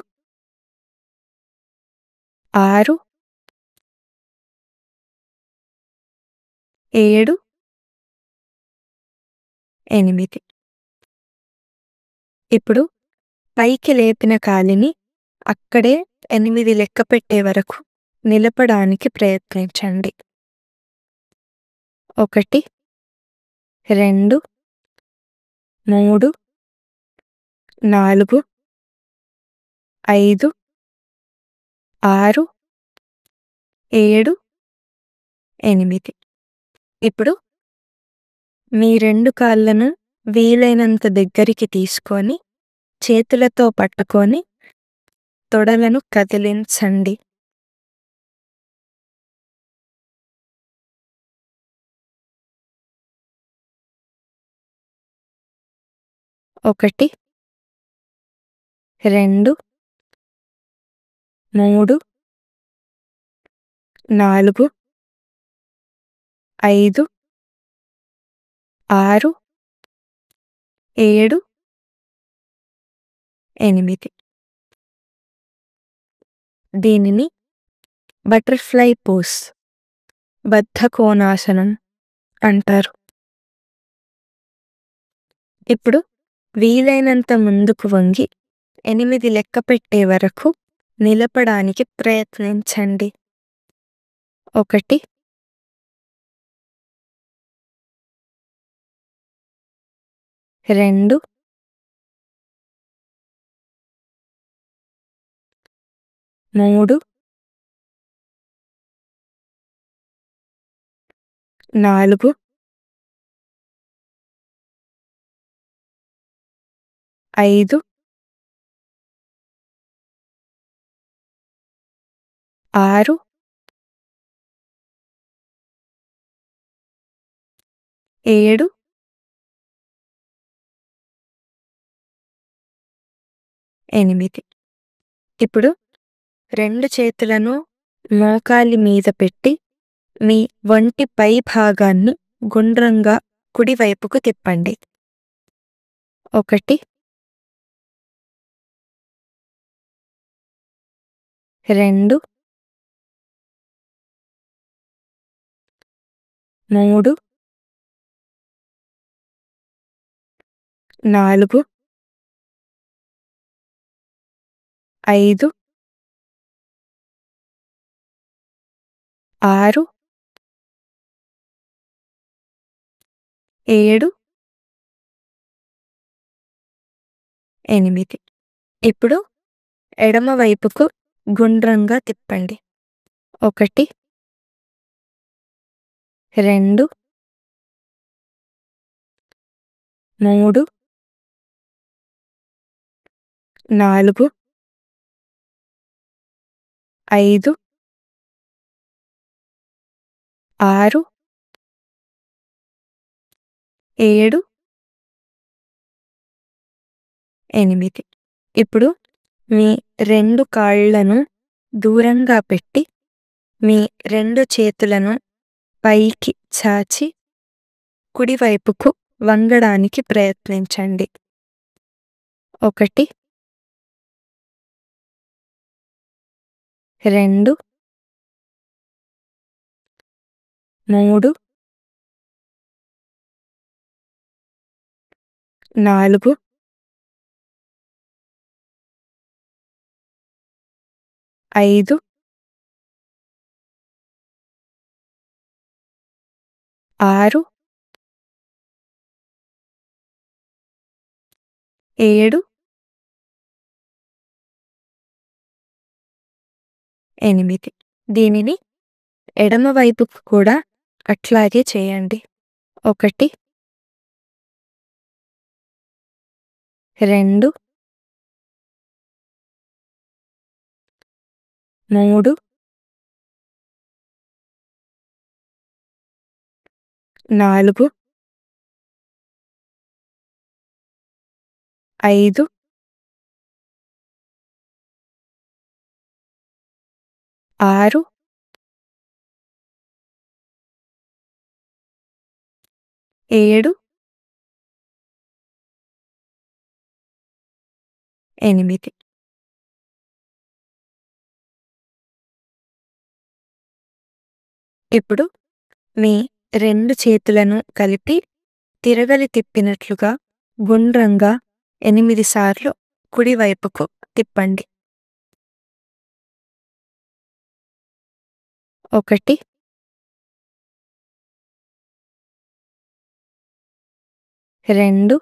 6 7 8. ఇప్పుడు పైకి లేపిన కాలిని అక్కడే 8 లెక్క పెట్టే వరకు నిలపడానికి ప్రయత్నించండి. 1 2 3 4 5 6 7 8. ఇప్పుడు మీ 2 కాళ్ళను వీలైనంత దగ్గరికి తీసుకొని చేతులతో పట్టుకొని తొడలను కదిలించండి. 1 2 3 4 5 6 7 8. దీనిని బటర్‌ఫ్లై పోజ్, బద్ధ కోణాసనం అంటారు. ఇప్పుడు వీలైనంత ముందుకు వంగి 8 లెక్క పెట్టే వరకు నిలపడానికి ప్రయత్నించండి. 1 2 3 4 5 6 7 8. ఇప్పుడు 2 చేతులను మోకాలి మీద పెట్టి మీ వంటి పై భాగాన్ని గుండ్రంగా కుడివైపుకు తిప్పండి. 1 2 3 4 5 6 7, 8. ఇప్పుడు ఎడమ వైపుకు గుండ్రంగా తిప్పండి. 1, 2, 3, 4, 5, 6, 7, 8. ఇప్పుడు మీ 2 కాళ్ళను దూరంగా పెట్టి మీ 2 చేతులను పైకి చాచి కుడివైపుకు వంగడానికి ప్రయత్నించండి. 1, 2, 3, 4, 5, 6, 7, 8. దీనిని ఎడమ వైపుకు కూడా అట్లాగే చేయండి. 1, 2, 3, 4, 5, 6, 7, 8. ఇప్పుడు మీ 2 చేతులను కలిపి తిరగలి తిప్పినట్లుగా గుండ్రంగా 8 సార్లు కుడివైపుకు తిప్పండి. 1, 2,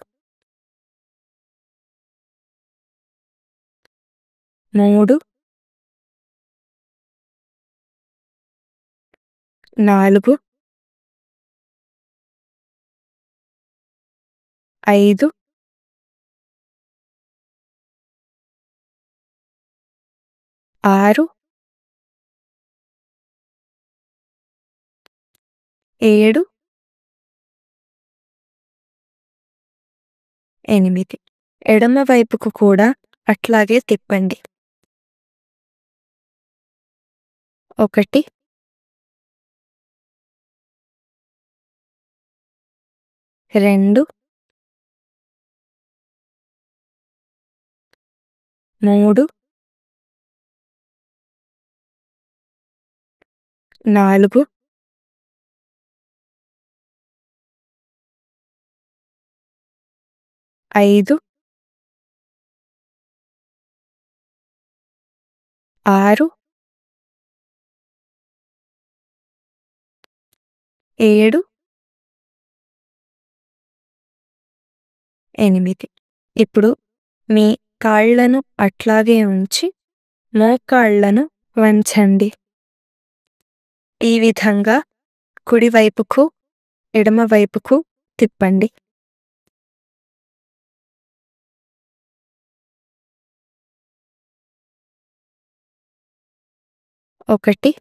3, 4, 5, 6, 7, 8. ఎడమ వైపుకు కూడా అట్లాగే తిప్పండి. 1, 2, 3, 4, 5, 6, 7, 8. ఇప్పుడు మీ కాళ్ళను అట్లాగే ఉంచి మోకాళ్ళను వంచండి. ఈ విధంగా కుడివైపుకు, ఎడమవైపుకు తిప్పండి. 1,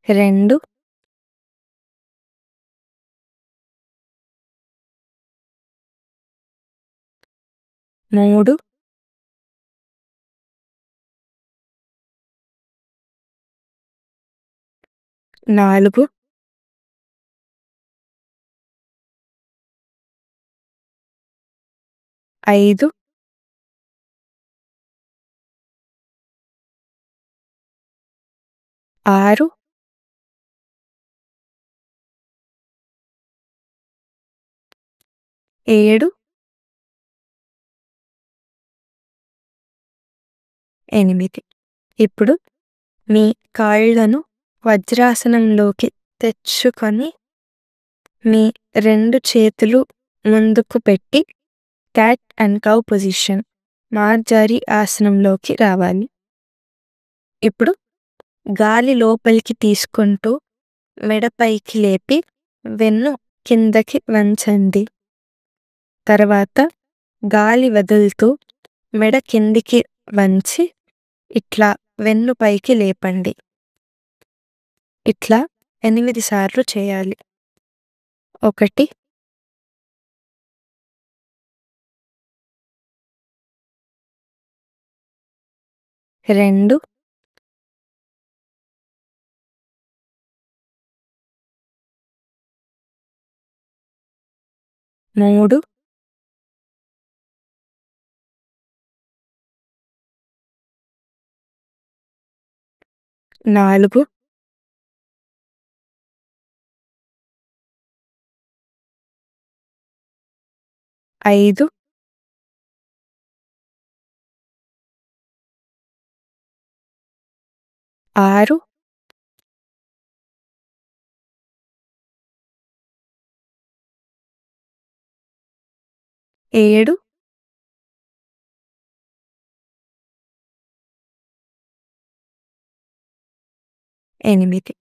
2, 3, 4, 5, 6, 7, 8. ఇప్పుడు మీ కాళ్ళను వజ్రాసనంలోకి తెచ్చుకొని మీ 2 చేతులు ముందుకు పెట్టి క్యాట్ అండ్ కౌ పొజిషన్ మార్జారి ఆసనంలోకి రావాలి. ఇప్పుడు గాలి లోపలికి తీసుకుంటూ మెడ పైకి లేపి వెన్ను కిందకి వంచండి. తర్వాత గాలి వదులుతూ మెడ కిందికి వంచి ఇట్లా వెన్ను పైకి లేపండి. ఇట్లా 8 సార్లు చేయాలి. 1 2 3 4 5 6 7 8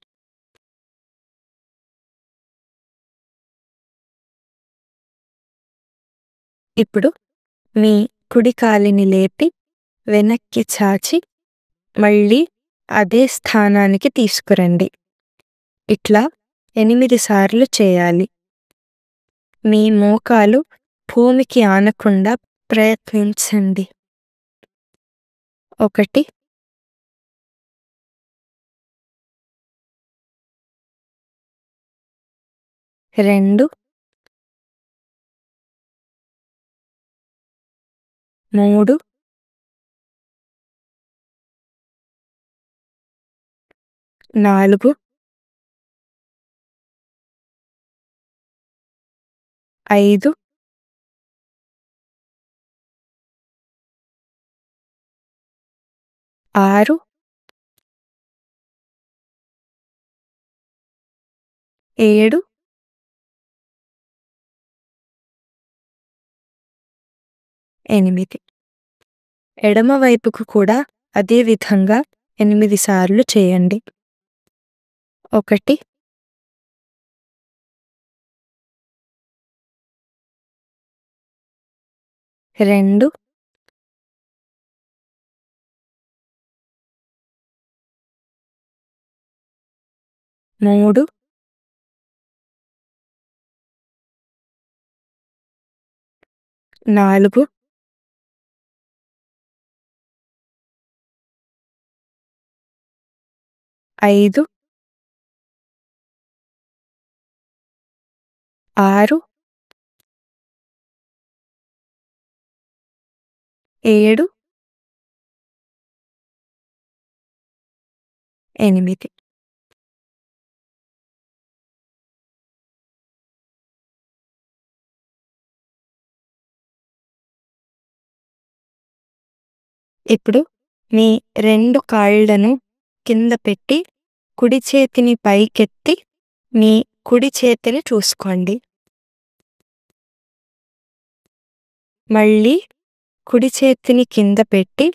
ఇప్పుడు మీ కుడి కాలిని లేపి వెనక్కి చాచి మళ్ళీ అదే స్థానానికి తీసుకురండి. ఇట్లా 8 సార్లు చేయాలి. మీ మోకాలు భూమికి ఆనకుండా ప్రయత్నించండి. 1 2 3 4 5 6 7 8 ఎడమ వైపుకు కూడా అదే విధంగా 8 సార్లు చేయండి. 1 2 3 4 5 6 7 8 ఇప్పుడు మీ 2 కాళ్ళను కింద పెట్టి కుడి చేతిని పైకెత్తి మీ కుడి చేతిని చూసుకోండి. మళ్ళీ కుడి చేతిని కింద పెట్టి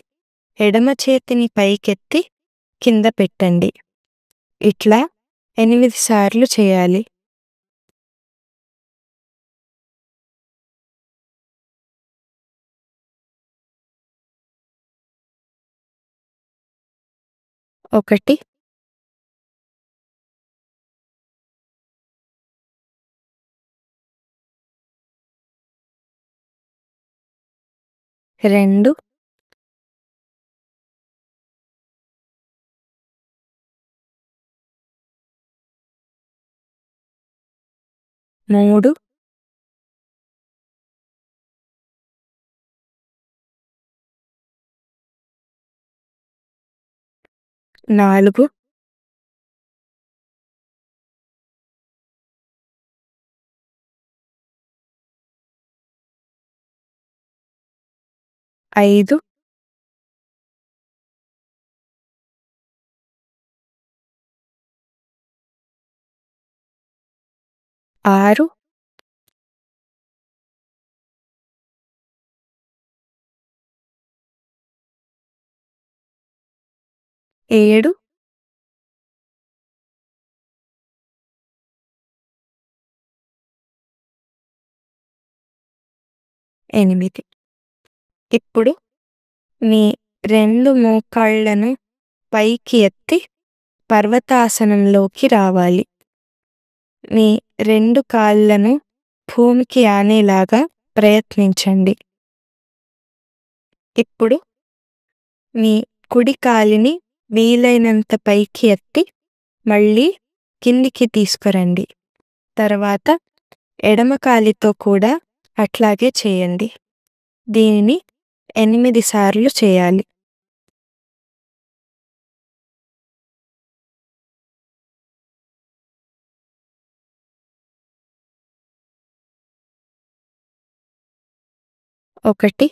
ఎడమ చేతిని పైకెత్తి కింద పెట్టండి. ఇట్లా 8 సార్లు చేయాలి. ఒకటి 2 3నాలుగు 5 6 7 8 ఇప్పుడు మీ 2 మోకాళ్ళను పైకి ఎత్తి పర్వతాసనంలోకి రావాలి. మీ 2 కాళ్ళను భూమికి ఆనేలాగా ప్రయత్నించండి. ఇప్పుడు మీ కుడి కాలిని వీలైనంత పైకి ఎత్తి మళ్ళీ కిందికి తీసుకురండి. తర్వాత ఎడమ కాలితో కూడా అట్లాగే చేయండి. దీనిని 8 సార్లు చేయాలి. ఒకటి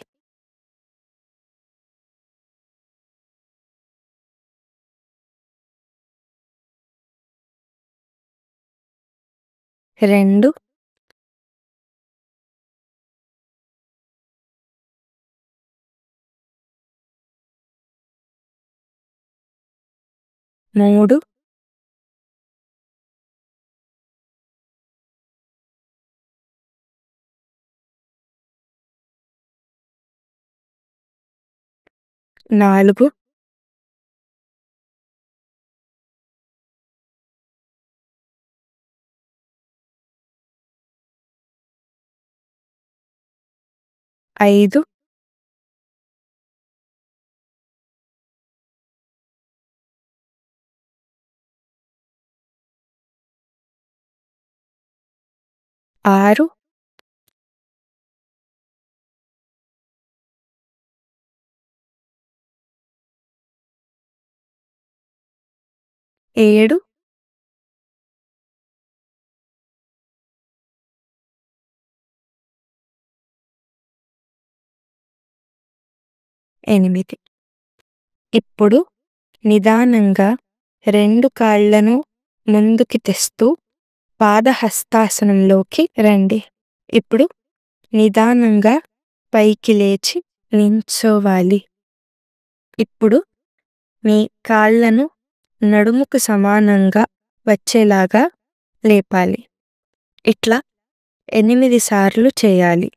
2 3 4 5 6 7 8 ఇప్పుడు నిదానంగా 2 కాళ్ళను ముందుకి తెస్తూ పాదహస్తాసనంలోకి రండి. ఇప్పుడు నిదానంగా పైకి లేచి నించోవాలి. ఇప్పుడు మీ కాళ్ళను నడుముకు సమానంగా వచ్చేలాగా లేపాలి. ఇట్లా 8 సార్లు చేయాలి.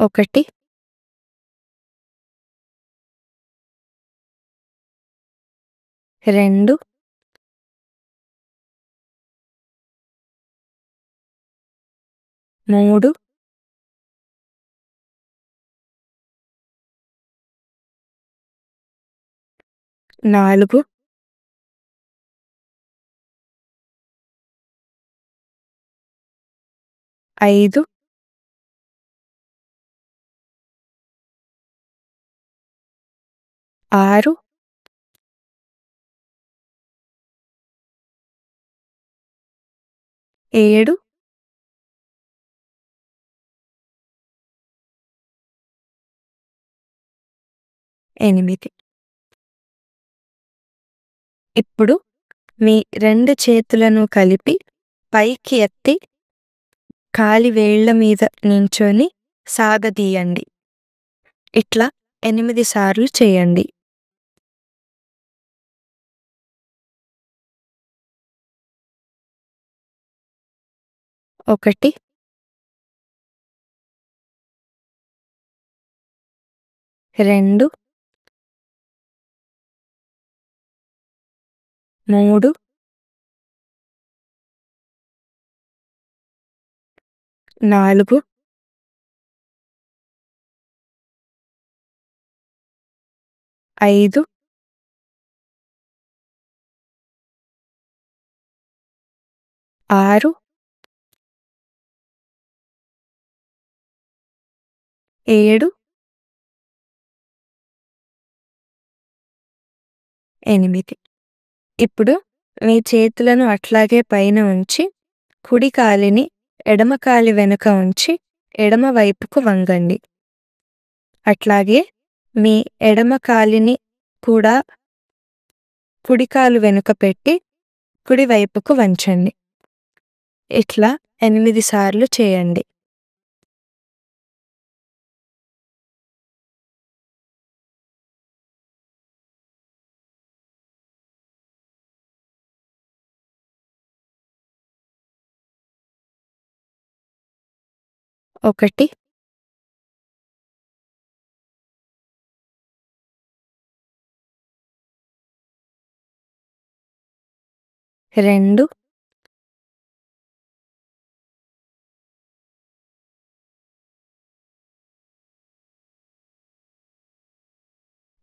ఒకటి 2 3 4 5 6 7 8 ఇప్పుడు మీ 2 చేతులను కలిపి పైకి ఎత్తి కాలి వేళ్ల మీద నించొని సాగదీయండి. ఇట్లా 8 సార్లు చేయండి. ఒకటి 2 3 4 5 6 7 8 ఇప్పుడు మీ చేతులను అట్లాగే పైన ఉంచి కుడి కాలిని ఎడమ కాలి వెనుక ఉంచి ఎడమ వైపుకు వంగండి. అట్లాగే మీ ఎడమ కాలిని కూడా కుడి కాలు వెనుక పెట్టి కుడి వైపుకు వంచండి. ఇట్లా 8 సార్లు చేయండి. ఒకటి, 2,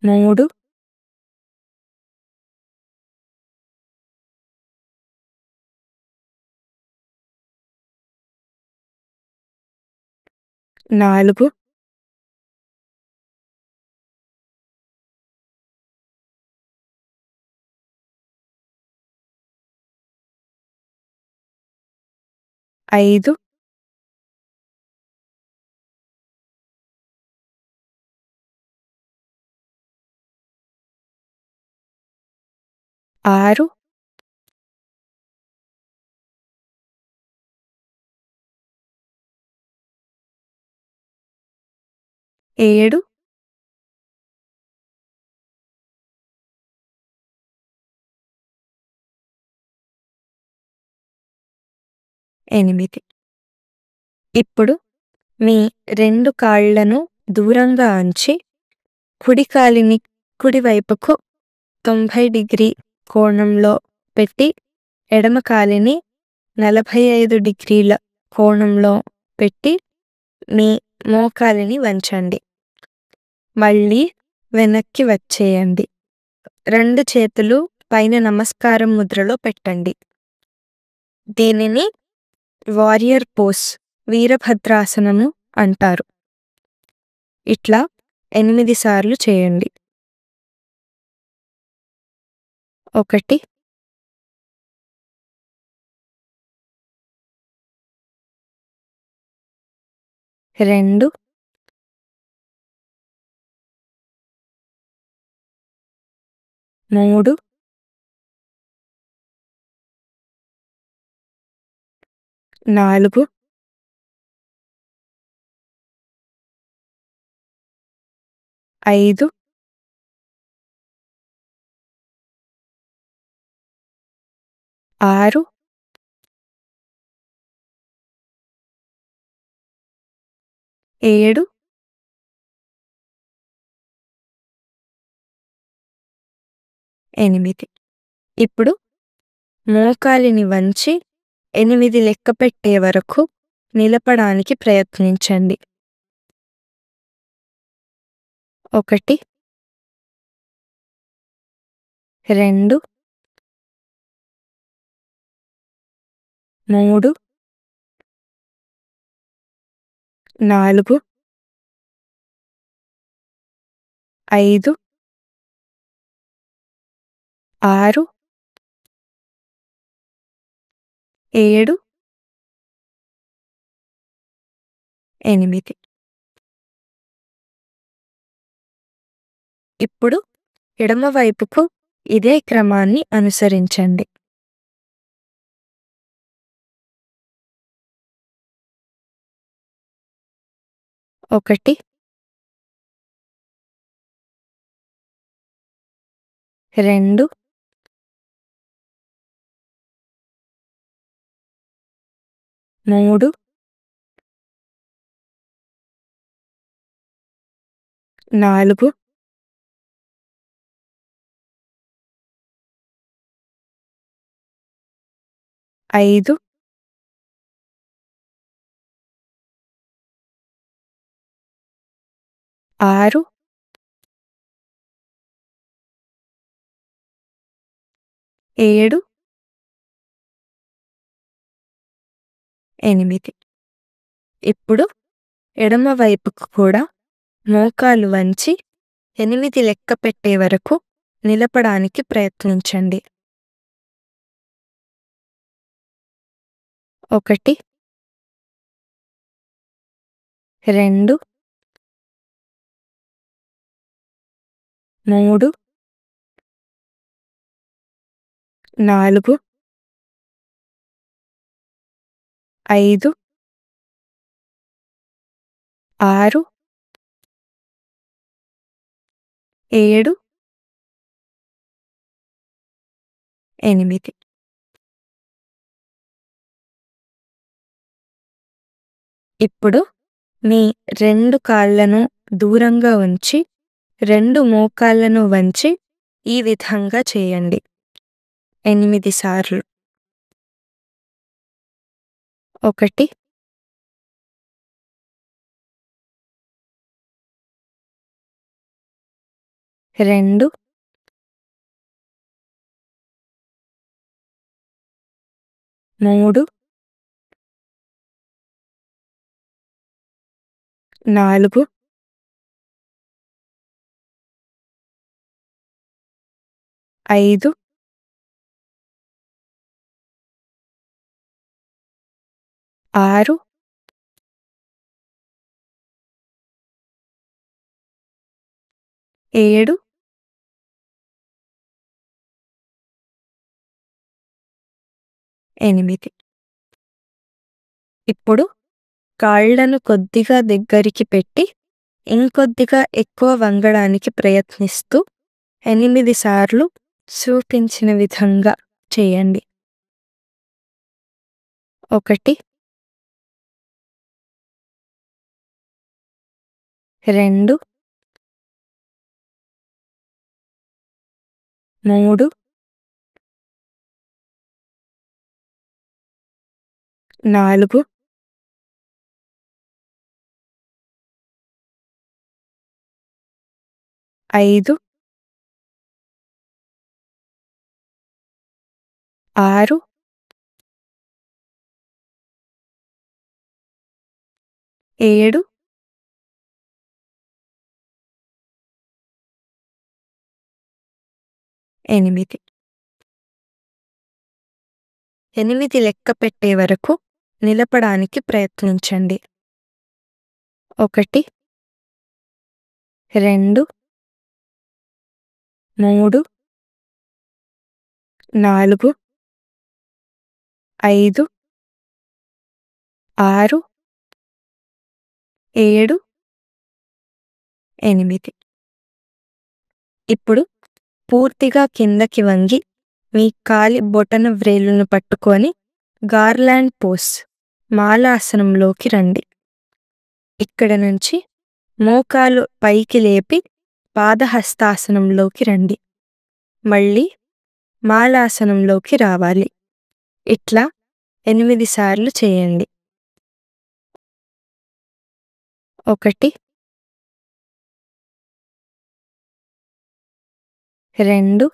3, 4, 5, 6, 7, 8. ఇప్పుడు మీ 2 కాళ్ళను దూరంగా ఉంచి కుడి కాలిని కుడి వైపుకు 90 డిగ్రీ కోణంలో పెట్టి ఎడమ కాలిని 45 డిగ్రీల కోణంలో పెట్టి మీ మోకాలిని వంచండి. మళ్ళీ వెనక్కి వచ్చేయండి. 2 చేతులు పైన నమస్కారం ముద్రలో పెట్టండి. దీనిని వారియర్ పోస్, వీరభద్రాసనము అంటారు. ఇట్లా 8 సార్లు చేయండి. 1, 2, 3, 4, 5, 6, 7, 8. ఇప్పుడు మోకాలిని వంచి 8 లెక్క పెట్టే వరకు నిలపడానికి ప్రయత్నించండి. 1, 2, 3, 4, 5, 6, 7, 8. ఇప్పుడు ఎడమ వైపుకు ఇదే క్రమాన్ని అనుసరించండి. 1, 2, 3, 4, 5, 6, 7, 8. ఇప్పుడు ఎడమ వైపుకు కూడా మోకాలు వంచి 8 లెక్క పెట్టే వరకు నిలపడానికి ప్రయత్నించండి. 1, 2, 3, 4 5 6 7 8 ఇప్పుడు మీ 2 కాళ్ళను దూరంగా ఉంచి 2 మోకాళ్ళను వంచి ఈ విధంగా చేయండి 8 సార్లు. 1 2 3 4 5 6 7 8 ఇప్పుడు కాళ్ళను కొద్దిగా దగ్గరికి పెట్టి ఇంకొద్దిగా ఎక్కువ వంగడానికి ప్రయత్నిస్తూ 8 సార్లు చూపించిన విధంగా చేయండి. 1 2 3 4 5 6 7 8 8 లెక్క పెట్టే వరకు నిలపడానికి ప్రయత్నించండి. 1 2 3 4 5 6 7 8 ఇప్పుడు పూర్తిగా కిందకి వంగి మీ కాలి బొటన వ్రేలును పట్టుకొని గార్లాండ్ పోస్ మాలాసనంలోకి రండి. ఇక్కడ నుంచి మోకాలు పైకి లేపి పాదహస్తాసనంలోకి రండి. మళ్ళీ మాలాసనంలోకి రావాలి. ఇట్లా 8 సార్లు చేయండి. 1 2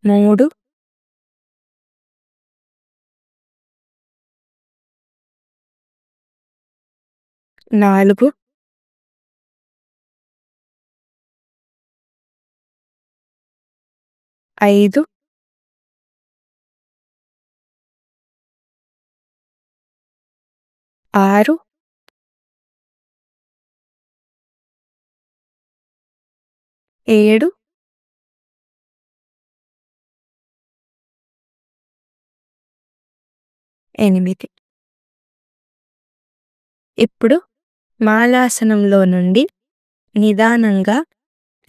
3 4 5 6 7 8 ఇప్పుడు మాలాసనంలో నుండి నిదానంగా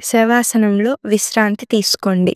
శవాసనంలో విశ్రాంతి తీసుకోండి.